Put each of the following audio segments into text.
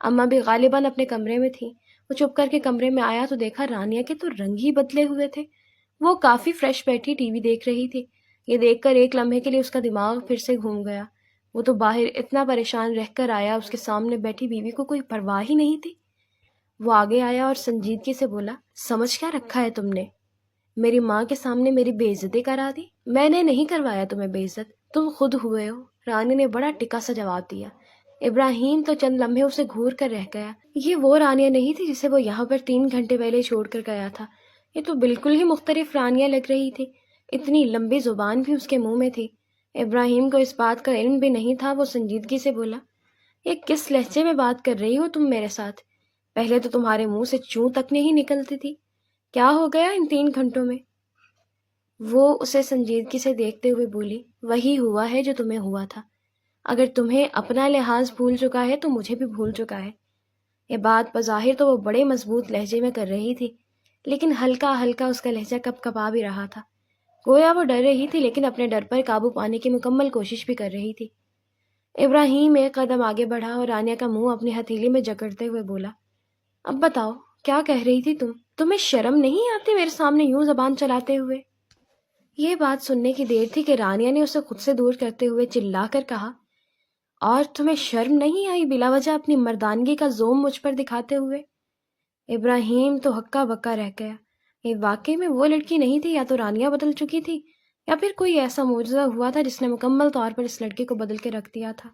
اماں بھی غالباً اپنے کمرے میں تھیں۔ وہ چپ کر کے کمرے میں آیا تو دیکھا رانیہ کے تو رنگ ہی بدلے ہوئے تھے۔ وہ کافی فریش بیٹھی ٹی وی دیکھ رہی تھی۔ یہ دیکھ کر ایک لمحے کے لیے اس کا دماغ پھر سے گھوم گیا۔ وہ تو باہر اتنا پریشان رہ کر آیا، اس کے سامنے بیٹھی بیوی کو کوئی پرواہ ہی نہیں تھی۔ وہ آگے آیا اور سنجیدگی سے بولا، سمجھ کیا رکھا ہے تم نے؟ میری ماں کے سامنے میری بے عزتی کرا دی؟ میں نے نہیں کروایا تمہیں بے عزت، تم خود ہوئے ہو، رانی نے بڑا ٹکا سا جواب دیا۔ ابراہیم تو چند لمحے اسے گھور کر رہ گیا۔ یہ وہ رانیہ نہیں تھی جسے وہ یہاں پر 3 گھنٹے پہلے چھوڑ کر گیا تھا۔ یہ تو بالکل ہی مختلف رانیہ لگ رہی تھی۔ اتنی لمبی زبان بھی اس کے منہ میں تھی۔ ابراہیم کو اس بات کا علم بھی نہیں تھا۔ وہ سنجیدگی سے بولا، یہ کس لہجے میں بات کر رہی ہو تم میرے ساتھ؟ پہلے تو تمہارے منہ سے چوں تک نہیں نکلتی تھی۔ کیا ہو گیا ان 3 گھنٹوں میں؟ وہ اسے سنجیدگی سے دیکھتے ہوئے بولی، وہی ہوا ہے جو تمہیں ہوا تھا۔ اگر تمہیں اپنا لحاظ بھول چکا ہے تو مجھے بھی بھول چکا ہے۔ یہ بات بظاہر تو وہ بڑے مضبوط لہجے میں کر رہی تھی، لیکن ہلکا ہلکا اس کا لہجہ کپ کپا بھی رہا تھا۔ گویا وہ ڈر رہی تھی لیکن اپنے ڈر پر قابو پانے کی مکمل کوشش بھی کر رہی تھی۔ ابراہیم ایک قدم آگے بڑھا اور رانیہ کا منہ اپنی ہتھیلی میں جکڑتے ہوئے بولا، اب بتاؤ کیا کہہ رہی تھی تم؟ تمہیں شرم نہیں آتی میرے سامنے یوں زبان چلاتے ہوئے؟ یہ بات سننے کی دیر تھی کہ رانیہ نے اسے خود سے دور کرتے ہوئے چلا کر کہا، اور تمہیں شرم نہیں آئی بلا وجہ اپنی مردانگی کا زوم مجھ پر دکھاتے ہوئے؟ ابراہیم تو ہکا بکا رہ گیا۔ یہ واقعی میں وہ لڑکی نہیں تھی، یا تو رانیہ بدل چکی تھی یا پھر کوئی ایسا معجزہ ہوا تھا جس نے مکمل طور پر اس لڑکی کو بدل کے رکھ دیا تھا۔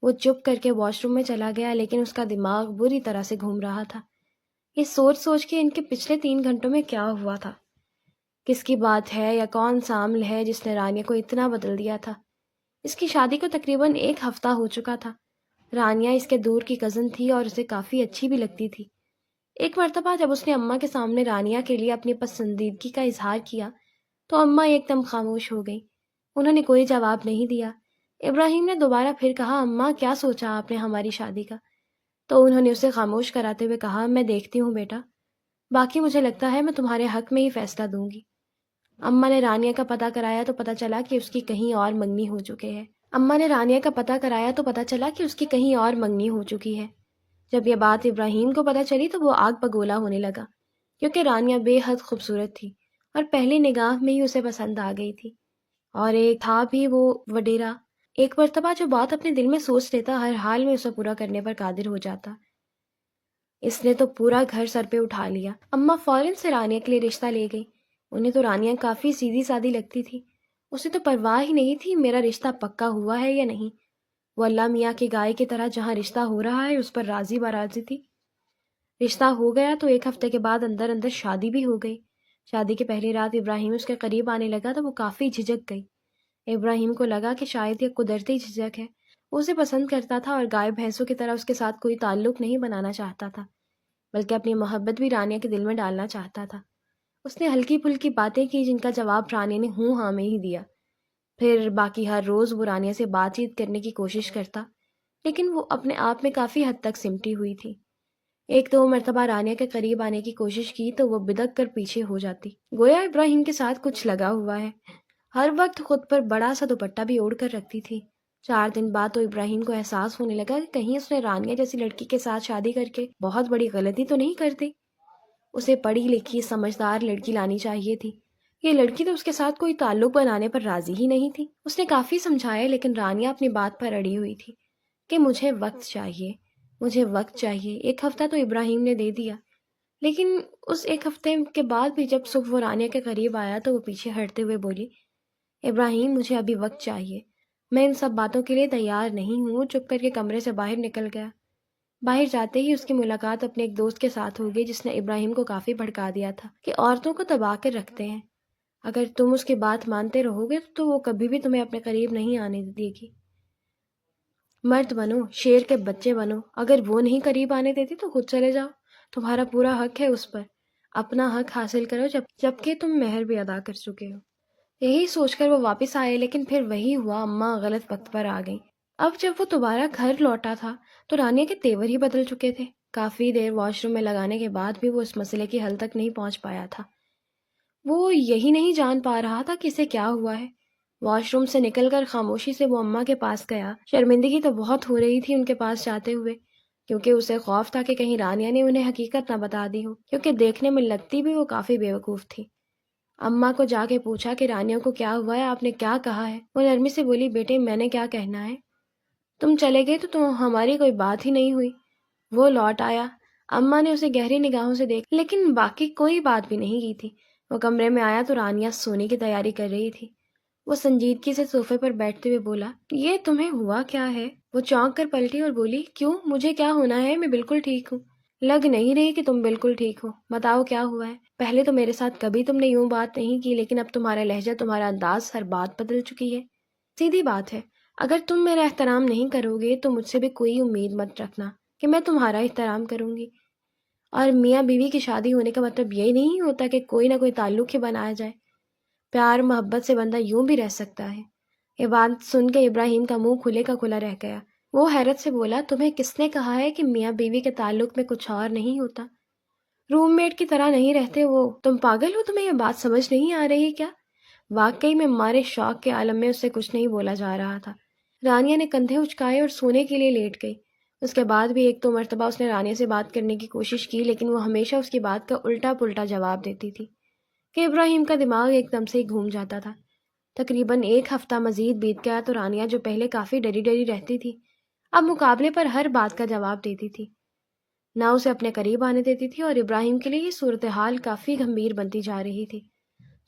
وہ چپ کر کے واش روم میں چلا گیا، لیکن اس کا دماغ بری طرح سے گھوم رہا تھا۔ یہ سوچ سوچ کے ان کے پچھلے 3 گھنٹوں میں کیا ہوا تھا، کس کی بات ہے یا کون سا عمل ہے جس نے رانیہ کو اتنا بدل دیا تھا۔ اس کی شادی کو تقریباً 1 ہفتہ ہو چکا تھا۔ رانیہ اس کے دور کی کزن تھی اور اسے کافی اچھی بھی لگتی تھی۔ ایک مرتبہ جب اس نے اماں کے سامنے رانیہ کے لیے اپنی پسندیدگی کا اظہار کیا تو اماں ایک دم خاموش ہو گئی۔ انہوں نے کوئی جواب نہیں دیا۔ ابراہیم نے دوبارہ پھر کہا، اماں کیا سوچا آپ نے ہماری شادی کا؟ تو انہوں نے اسے خاموش کراتے ہوئے کہا، میں دیکھتی ہوں بیٹا، باقی مجھے لگتا ہے میں تمہارے حق میں ہی فیصلہ دوں گی۔ اماں نے رانیہ کا پتہ کرایا تو پتہ چلا کہ اس کی کہیں اور منگنی ہو چکی ہے۔ جب یہ بات ابراہیم کو پتہ چلی تو وہ آگ بگولا ہونے لگا، کیونکہ رانیہ بے حد خوبصورت تھی اور پہلی نگاہ میں ہی اسے پسند آ گئی تھی۔ اور ایک تھا بھی وہ وڈیرا، ایک مرتبہ جو بات اپنے دل میں سوچ لیتا ہر حال میں اسے پورا کرنے پر قادر ہو جاتا۔ اس نے تو پورا گھر سر پہ اٹھا لیا۔ اماں فوراً سے رانیہ کے لیے رشتہ لے گئی۔ انہیں تو رانیہ کافی سیدھی سادی لگتی تھی، اسے تو پرواہ ہی نہیں تھی میرا رشتہ پکا ہوا ہے یا نہیں۔ وہ اللہ میاں کی گائے کی طرح جہاں رشتہ ہو رہا ہے اس پر راضی باراضی تھی۔ رشتہ ہو گیا تو 1 ہفتے کے بعد اندر اندر شادی بھی ہو گئی۔ شادی کی پہلی رات ابراہیم اس کے قریب آنے لگا تو وہ کافی جھجک گئی۔ ابراہیم کو لگا کہ شاید یہ قدرتی جھجک ہے، وہ اسے پسند کرتا تھا اور گائے بھینسوں کی طرح اس کے ساتھ کوئی تعلق نہیں بنانا چاہتا تھا، بلکہ اپنی محبت بھی رانیہ کے دل میں ڈالنا چاہتا تھا۔ اس نے ہلکی پھلکی باتیں کی جن کا جواب رانیہ نے ہوں ہاں میں ہی دیا۔ پھر باقی ہر روز وہ رانیہ سے بات چیت کرنے کی کوشش کرتا، لیکن وہ اپنے آپ میں کافی حد تک سمٹی ہوئی تھی۔ 1-2 مرتبہ رانیہ کے قریب آنے کی کوشش کی تو وہ بدک کر پیچھے ہو جاتی، گویا ابراہیم کے ساتھ کچھ لگا ہوا ہے۔ ہر وقت خود پر بڑا سا دوپٹہ بھی اوڑھ کر رکھتی تھی۔ 4 دن بعد تو ابراہیم کو احساس ہونے لگا کہ کہیں اس نے رانیہ جیسی لڑکی کے ساتھ شادی کر کے بہت بڑی غلطی تو نہیں کر دی۔ اسے پڑھی لکھی سمجھدار لڑکی لانی چاہیے تھی۔ یہ لڑکی تو اس کے ساتھ کوئی تعلق بنانے پر راضی ہی نہیں تھی۔ اس نے کافی سمجھایا لیکن رانیہ اپنی بات پر اڑی ہوئی تھی کہ مجھے وقت چاہیے، مجھے وقت چاہیے۔ 1 ہفتہ تو ابراہیم نے دے دیا، لیکن اس 1 ہفتے کے بعد بھی جب صبح وہ رانیہ کے قریب آیا تو وہ پیچھے ہٹتے ہوئے بولی، ابراہیم مجھے ابھی وقت چاہیے، میں ان سب باتوں کے لیے تیار نہیں ہوں۔ چپ کر کے کمرے سے باہر نکل گیا۔ باہر جاتے ہی اس کی ملاقات اپنے ایک دوست کے ساتھ ہو گئی جس نے ابراہیم کو کافی بھڑکا دیا تھا کہ عورتوں کو دبا کر رکھتے ہیں، اگر تم اس کی بات مانتے رہو گے تو وہ کبھی بھی تمہیں اپنے قریب نہیں آنے دے گی۔ مرد بنو، شیر کے بچے بنو، اگر وہ نہیں قریب آنے دیتی تو خود چلے جاؤ، تمہارا پورا حق ہے اس پر، اپنا حق حاصل کرو جبکہ تم مہر بھی ادا کر چکے ہو۔ یہی سوچ کر وہ واپس آئے، لیکن پھر وہی ہوا، اماں غلط وقت پر آ گئیں۔ اب جب وہ دوبارہ گھر لوٹا تھا تو رانیہ کے تیور ہی بدل چکے تھے۔ کافی دیر واش روم میں لگانے کے بعد بھی وہ اس مسئلے کی حل تک نہیں پہنچ پایا تھا۔ وہ یہی نہیں جان پا رہا تھا کہ اسے کیا ہوا ہے۔ واش روم سے نکل کر خاموشی سے وہ اماں کے پاس گیا۔ شرمندگی تو بہت ہو رہی تھی ان کے پاس جاتے ہوئے، کیونکہ اسے خوف تھا کہ کہیں رانیہ نے انہیں حقیقت نہ بتا دی ہو، کیونکہ دیکھنے میں لگتی بھی وہ کافی بیوقوف تھی۔ اماں کو جا کے پوچھا کہ رانیہ کو کیا ہوا ہے، آپ نے کیا کہا ہے؟ وہ نرمی سے بولی، بیٹے میں نے کیا کہنا ہے، تم چلے گئے تو ہماری کوئی بات ہی نہیں ہوئی۔ وہ لوٹ آیا، اماں نے اسے گہری نگاہوں سے دیکھا لیکن باقی کوئی بات بھی نہیں کی تھی۔ وہ کمرے میں آیا تو رانیہ سونے کی تیاری کر رہی تھی۔ وہ سنجیدگی سے صوفے پر بیٹھتے ہوئے بولا، یہ تمہیں ہوا کیا ہے؟ وہ چونک کر پلٹی اور بولی، کیوں، مجھے کیا ہونا ہے، میں بالکل ٹھیک ہوں۔ لگ نہیں رہی کہ تم بالکل ٹھیک ہو، بتاؤ کیا ہوا ہے؟ پہلے تو میرے ساتھ کبھی تم نے یوں بات نہیں کی، لیکن اب تمہارا لہجہ، تمہارا انداز، ہر بات بدل چکی ہے۔ سیدھی بات ہے، اگر تم میرا احترام نہیں کرو گے تو مجھ سے بھی کوئی امید مت رکھنا کہ میں تمہارا احترام کروں گی۔ اور میاں بیوی کی شادی ہونے کا مطلب یہ نہیں ہوتا کہ کوئی نہ کوئی تعلق ہی بنایا جائے۔ پیار محبت سے بندہ یوں بھی رہ سکتا ہے۔ یہ بات سن کے ابراہیم کا منہ کھلے کا کھلا رہ گیا۔ وہ حیرت سے بولا، تمہیں کس نے کہا ہے کہ میاں بیوی کے تعلق میں کچھ اور نہیں ہوتا؟ روم میٹ کی طرح نہیں رہتے وہ؟ تم پاگل ہو، تمہیں یہ بات سمجھ نہیں آ رہی کیا؟ واقعی میں مارے شوق کے عالم میں اس سے کچھ نہیں بولا جا رہا تھا۔ رانیہ نے کندھے اچکائے اور سونے کے لیے لیٹ گئی۔ اس کے بعد بھی ایک دو مرتبہ اس نے رانیہ سے بات کرنے کی کوشش کی، لیکن وہ ہمیشہ اس کی بات کا الٹا پلٹا جواب دیتی تھی کہ ابراہیم کا دماغ ایک دم سے ہی گھوم جاتا تھا۔ تقریباً ایک ہفتہ مزید بیت گیا تو رانیہ، جو پہلے کافی ڈری ڈری رہتی تھی، اب مقابلے پر ہر بات کا جواب دیتی تھی، نہ اسے اپنے قریب آنے دیتی تھی، اور ابراہیم کے لیے یہ صورتحال کافی گمبھیر بنتی جا رہی تھی۔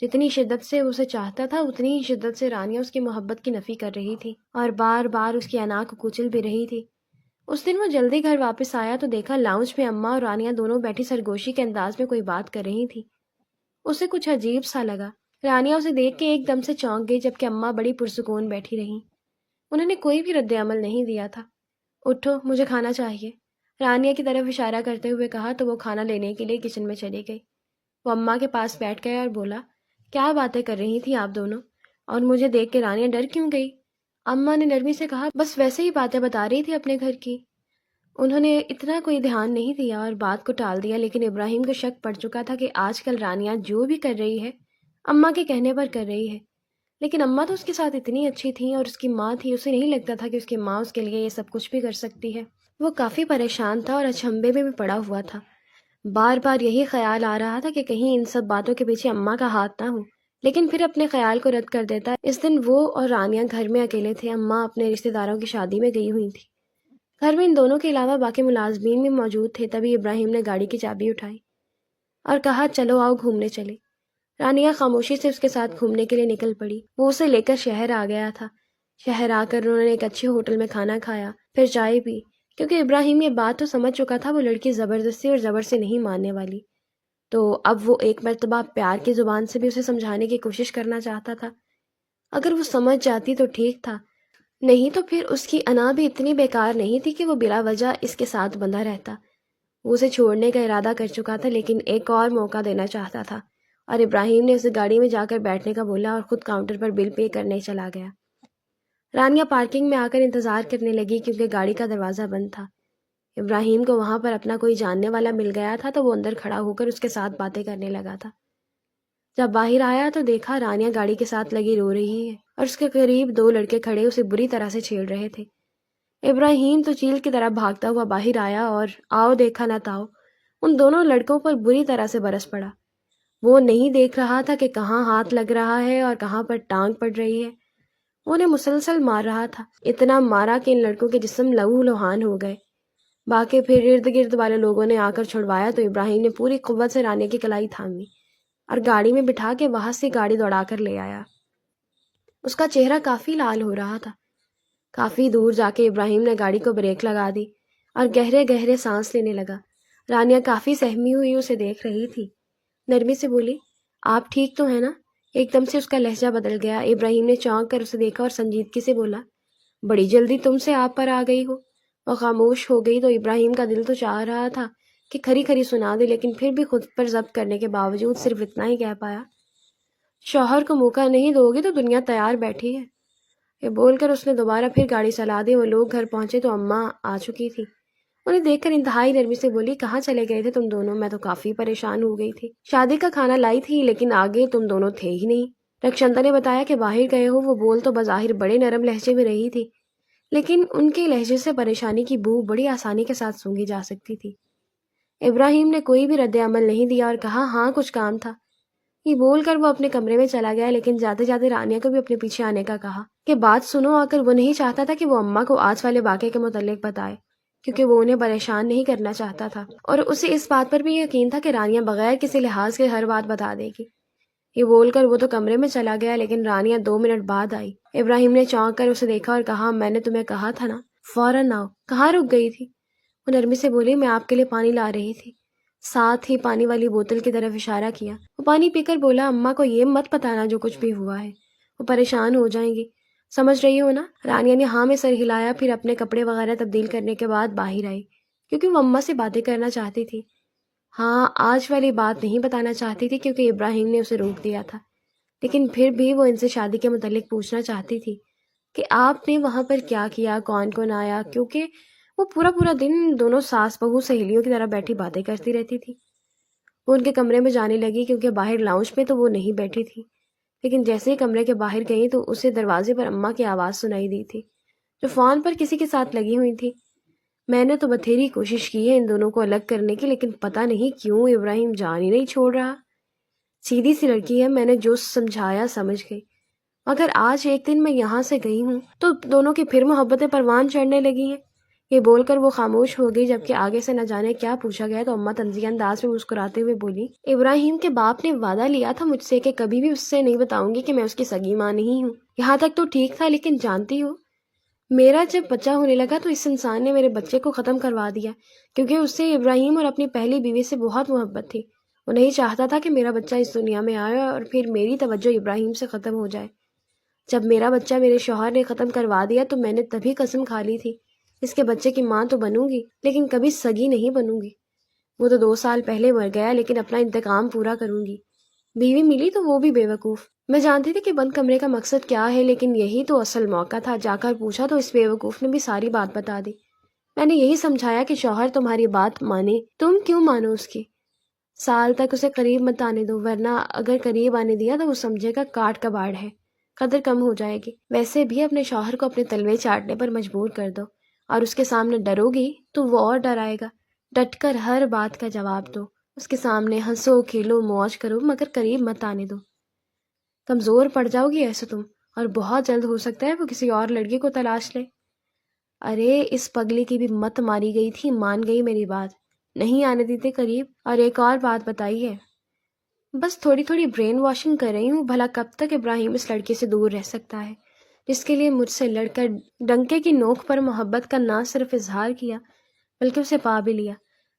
جتنی شدت سے اسے چاہتا تھا اتنی ہی شدت سے رانیہ اس کی محبت کی نفی کر رہی تھی اور بار بار اس کی انا کو کچل بھی رہی تھی۔ اس دن وہ جلدی گھر واپس آیا تو دیکھا لاؤنج میں اماں اور رانیہ دونوں بیٹھی سرگوشی کے انداز میں کوئی بات کر رہی تھی۔ اسے کچھ عجیب سا لگا۔ رانیہ اسے دیکھ کے ایک دم سے چونک گئی، جبکہ اماں بڑی پرسکون بیٹھی رہیں۔ انہوں نے کوئی بھی رد عمل نہیں دیا تھا۔ اٹھو، مجھے کھانا چاہیے، رانیہ کی طرف اشارہ کرتے ہوئے کہا تو وہ کھانا لینے کے لیے کچن میں چلی گئی۔ وہ اماں کے پاس بیٹھ گیا اور بولا، کیا باتیں کر رہی تھی آپ دونوں، اور مجھے دیکھ کے رانیہ ڈر کیوں گئی؟ اماں نے نرمی سے کہا، بس ویسے ہی باتیں بتا رہی تھی اپنے گھر کی۔ انہوں نے اتنا کوئی دھیان نہیں دیا اور بات کو ٹال دیا، لیکن ابراہیم کو شک پڑ چکا تھا کہ آج کل رانیہ جو بھی کر رہی ہے اماں کے کہنے پر کر رہی ہے۔ لیکن اماں تو اس کے ساتھ اتنی اچھی تھیں اور اس کی ماں تھی، اسے نہیں لگتا تھا کہ اس کی ماں اس کے لیے یہ سب کچھ بھی کر سکتی ہے۔ وہ کافی پریشان تھا اور اچنبھے میں بھی پڑا ہوا تھا۔ بار بار یہی خیال آ رہا تھا کہ کہیں ان سب باتوں کے پیچھے اماں کا ہاتھ نہ ہو، لیکن پھر اپنے خیال کو رد کر دیتا۔ اس دن وہ اور رانیہ گھر میں اکیلے تھے۔ اماں اپنے رشتہ داروں کی شادی میں گئی ہوئی تھی۔ گھر میں ان دونوں کے علاوہ باقی ملازمین بھی موجود تھے۔ تبھی ابراہیم نے گاڑی کی چابی اٹھائی اور کہا، چلو آؤ گھومنے چلے۔ رانیہ خاموشی سے اس کے ساتھ گھومنے کے لیے نکل پڑی۔ وہ اسے لے کر شہر آ گیا تھا۔ شہر آ کر انہوں نے ایک اچھے ہوٹل میں کھانا کھایا، پھر چائے پی، کیونکہ ابراہیم یہ بات تو سمجھ چکا تھا وہ لڑکی زبردستی اور زبر سے نہیں ماننے والی۔ تو اب وہ ایک مرتبہ پیار کی زبان سے بھی اسے سمجھانے کی کوشش کرنا چاہتا تھا۔ اگر وہ سمجھ جاتی تو ٹھیک تھا، نہیں تو پھر اس کی انا بھی اتنی بیکار نہیں تھی کہ وہ بلا وجہ اس کے ساتھ بندھا رہتا۔ وہ اسے چھوڑنے کا ارادہ کر چکا تھا، لیکن ایک اور موقع دینا چاہتا تھا، اور ابراہیم نے اسے گاڑی میں جا کر بیٹھنے کا بولا اور خود کاؤنٹر پر بل پے کرنے چلا گیا۔ رانیہ پارکنگ میں آ کر انتظار کرنے لگی کیونکہ گاڑی کا دروازہ بند تھا۔ ابراہیم کو وہاں پر اپنا کوئی جاننے والا مل گیا تھا تو وہ اندر کھڑا ہو کر اس کے ساتھ باتیں کرنے لگا تھا۔ جب باہر آیا تو دیکھا رانیہ گاڑی کے ساتھ لگی رو رہی ہے اور اس کے قریب دو لڑکے کھڑے اسے بری طرح سے چھیڑ رہے تھے۔ ابراہیم تو چیل کی طرح بھاگتا ہوا باہر آیا اور آؤ دیکھا نہ تاؤ ان دونوں لڑکوں پر بری طرح سے برس پڑا۔ وہ نہیں دیکھ رہا تھا کہ کہاں ہاتھ لگ رہا ہے اور کہاں پر ٹانگ پڑ رہی ہے۔ وہ انہیں مسلسل مار رہا تھا، اتنا مارا کہ ان لڑکوں کے جسم لہو لوہان ہو گئے۔ باقی پھر ارد گرد والے لوگوں نے آ کر چھڑوایا تو ابراہیم نے پوری قوت سے رانیہ کی کلائی تھامی اور گاڑی میں بٹھا کے وہاں سے گاڑی دوڑا کر لے آیا۔ اس کا چہرہ کافی لال ہو رہا تھا۔ کافی دور جا کے ابراہیم نے گاڑی کو بریک لگا دی اور گہرے گہرے سانس لینے لگا۔ رانیہ کافی سہمی ہوئی اسے دیکھ رہی تھی۔ نرمی سے بولی، آپ ٹھیک تو ہیں نا؟ ایک دم سے اس کا لہجہ بدل گیا۔ ابراہیم نے چونک کر اسے دیکھا اور سنجیدگی سے بولا، بڑی جلدی تم سے آپ پر آ گئی ہو۔ وہ خاموش ہو گئی تو ابراہیم کا دل تو چاہ رہا تھا کہ کھری کھری سنا دے، لیکن پھر بھی خود پر ضبط کرنے کے باوجود صرف اتنا ہی کہہ پایا، شوہر کو موقع نہیں دو گی تو دنیا تیار بیٹھی ہے۔ یہ بول کر اس نے دوبارہ پھر گاڑی چلا دی۔ وہ لوگ گھر پہنچے تو اماں آ چکی تھی۔ انہیں دیکھ کر انتہائی نرمی سے بولی، کہاں چلے گئے تھے تم دونوں؟ میں تو کافی پریشان ہو گئی تھی۔ شادی کا کھانا لائی تھی لیکن آگے تم دونوں تھے ہی نہیں۔ رکشنتا نے بتایا کہ باہر گئے ہو۔ وہ بول تو بظاہر بڑے نرم لہجے میں رہی تھی، لیکن ان کے لہجے سے پریشانی کی بو بڑی آسانی کے ساتھ سونگھی جا سکتی تھی۔ ابراہیم نے کوئی بھی رد عمل نہیں دیا اور کہا ہاں کچھ کام تھا۔ یہ بول کر وہ اپنے کمرے میں چلا گیا، لیکن جاتے جاتے رانیہ کو بھی اپنے پیچھے آنے کا کہا کہ بات سنو آ کر۔ وہ نہیں چاہتا تھا کہ وہ اماں کو آج والے واقعے کے متعلق بتائے، کیونکہ وہ انہیں پریشان نہیں کرنا چاہتا تھا، اور اسے اس بات پر بھی یقین تھا کہ رانیہ بغیر کسی لحاظ کے ہر بات بتا دے گی۔ یہ بول کر وہ تو کمرے میں چلا گیا، لیکن رانیہ 2 منٹ بعد آئی۔ ابراہیم نے چونک کر اسے دیکھا اور کہا میں نے تمہیں کہا تھا نا، فوراً آؤ۔ کہاں رک گئی تھی؟ وہ نرمی سے بولی میں آپ کے لیے پانی لا رہی تھی، ساتھ ہی پانی والی بوتل کی طرف اشارہ کیا۔ وہ پانی پی کر بولا اماں کو یہ مت بتانا جو کچھ بھی ہوا ہے، وہ پریشان ہو جائیں گی، سمجھ رہی ہو نا؟ رانیہ نے ہاں میں سر ہلایا، پھر اپنے کپڑے وغیرہ تبدیل کرنے کے بعد باہر آئی، کیونکہ وہ اماں سے باتیں کرنا چاہتی تھی۔ ہاں آج والی بات نہیں بتانا چاہتی تھی کیونکہ ابراہیم نے اسے روک دیا تھا، لیکن پھر بھی وہ ان سے شادی کے متعلق پوچھنا چاہتی تھی کہ آپ نے وہاں پر کیا کیا، کون کون آیا، کیونکہ وہ پورا پورا دن دونوں ساس بہو سہیلیوں کی طرح بیٹھی باتیں کرتی رہتی تھی۔ وہ ان کے کمرے میں جانے لگی کیونکہ باہر لاؤنج میں تو وہ نہیں بیٹھی تھی، لیکن جیسے ہی کمرے کے باہر گئی تو اسے دروازے پر اماں کی آواز سنائی دی تھی، جو فون پر کسی کے ساتھ لگی ہوئی تھی۔ میں نے تو بتھیری کوشش کی ہے ان دونوں کو الگ کرنے کی، لیکن پتہ نہیں کیوں ابراہیم جان ہی نہیں چھوڑ رہا۔ سیدھی سی لڑکی ہے، میں نے جو سمجھایا سمجھ گئی، مگر آج ایک دن میں یہاں سے گئی ہوں تو دونوں کی پھر محبتیں پروان چڑھنے لگی ہیں۔ یہ بول کر وہ خاموش ہو گئی، جبکہ آگے سے نہ جانے کیا پوچھا گیا تو اماں طنزیہ انداز میں مسکراتے ہوئے بولی ابراہیم کے باپ نے وعدہ لیا تھا مجھ سے کہ کبھی بھی اس سے نہیں بتاؤں گی کہ میں اس کی سگی ماں نہیں ہوں۔ یہاں تک تو ٹھیک تھا، لیکن جانتی ہو میرا جب بچہ ہونے لگا تو اس انسان نے میرے بچے کو ختم کروا دیا، کیونکہ اس سے ابراہیم اور اپنی پہلی بیوی سے بہت محبت تھی۔ وہ نہیں چاہتا تھا کہ میرا بچہ اس دنیا میں آئے اور پھر میری توجہ ابراہیم سے ختم ہو جائے۔ جب میرا بچہ میرے شوہر نے ختم کروا دیا تو میں نے تبھی قسم کھا لی تھی اس کے بچے کی ماں تو بنوں گی، لیکن کبھی سگی نہیں بنوں گی۔ وہ تو 2 سال پہلے مر گیا، لیکن اپنا انتقام پورا کروں گی۔ بیوی ملی تو وہ بھی بے وقوف۔ میں جانتی تھی کہ بند کمرے کا مقصد کیا ہے، لیکن یہی تو اصل موقع تھا۔ جا کر پوچھا تو اس بے وقوف نے بھی ساری بات بتا دی۔ میں نے یہی سمجھایا کہ شوہر تمہاری بات مانے، تم کیوں مانو اس کی؟ سال تک اسے قریب مت آنے دو، ورنہ اگر قریب آنے دیا تو وہ سمجھے گا کاٹ کباڑ ہے، قدر کم ہو جائے گی۔ ویسے بھی اپنے شوہر کو اپنے تلوے چاٹنے پر مجبور کر دو، اور اس کے سامنے ڈرو گی تو وہ اور ڈرائے گا۔ ڈٹ کر ہر بات کا جواب دو، اس کے سامنے ہنسو کھیلو موج کرو، مگر قریب مت آنے دو۔ کمزور پڑ جاؤ گی ایسے تم، اور بہت جلد ہو سکتا ہے وہ کسی اور لڑکی کو تلاش لے۔ ارے اس پگلی کی بھی مت ماری گئی تھی، مان گئی میری بات، نہیں آنے دیتے قریب۔ اور ایک اور بات بتائی ہے، بس تھوڑی تھوڑی برین واشنگ کر رہی ہوں، بھلا کب تک ابراہیم اس لڑکی سے دور رہ سکتا ہے جس کے لیے مجھ سے لڑ کر ڈنکے کی نوک پر محبت کا نہ صرف اظہار کیا بلکہ اسے پا بھی لیا۔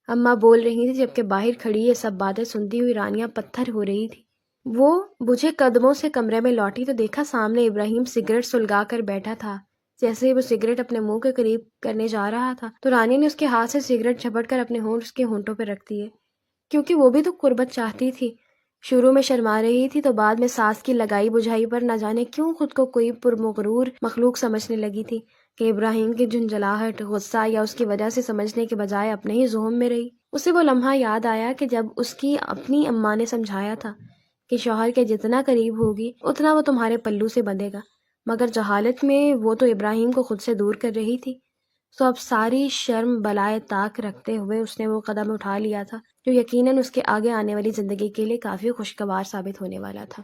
اماں بول رہی تھی جبکہ باہر کھڑی یہ سب باتیں سنتی ہوئی رانیہ پتھر ہو رہی تھی۔ وہ بجھے قدموں سے کمرے میں لوٹی تو دیکھا سامنے ابراہیم سگریٹ سلگا کر بیٹھا تھا۔ جیسے ہی وہ سگریٹ اپنے منہ کے قریب کرنے جا رہا تھا تو رانی نے اس کے ہاتھ سے سگریٹ جھپٹ کر اپنے ہونٹ اس کے ہونٹوں پہ رکھ دیے، کیونکہ وہ بھی تو قربت چاہتی تھی۔ شروع میں شرما رہی تھی تو بعد میں ساس کی لگائی بجھائی پر نہ جانے کیوں خود کو کوئی پرمغرور مخلوق سمجھنے لگی تھی کہ ابراہیم کی جھنجھلاہٹ، غصہ یا اس کی وجہ سے سمجھنے کے بجائے اپنے ہی ذہن میں رہی۔ اسے وہ لمحہ یاد آیا کہ جب اس کی اپنی اماں نے سمجھایا تھا کہ شوہر کے جتنا قریب ہوگی اتنا وہ تمہارے پلو سے بندھے گا، مگر جہالت میں وہ تو ابراہیم کو خود سے دور کر رہی تھی۔ تو اب ساری شرم بلائے طاق رکھتے ہوئے اس نے وہ قدم اٹھا لیا تھا جو یقیناً اس کے آگے آنے والی زندگی کے لیے کافی خوشگوار ثابت ہونے والا تھا۔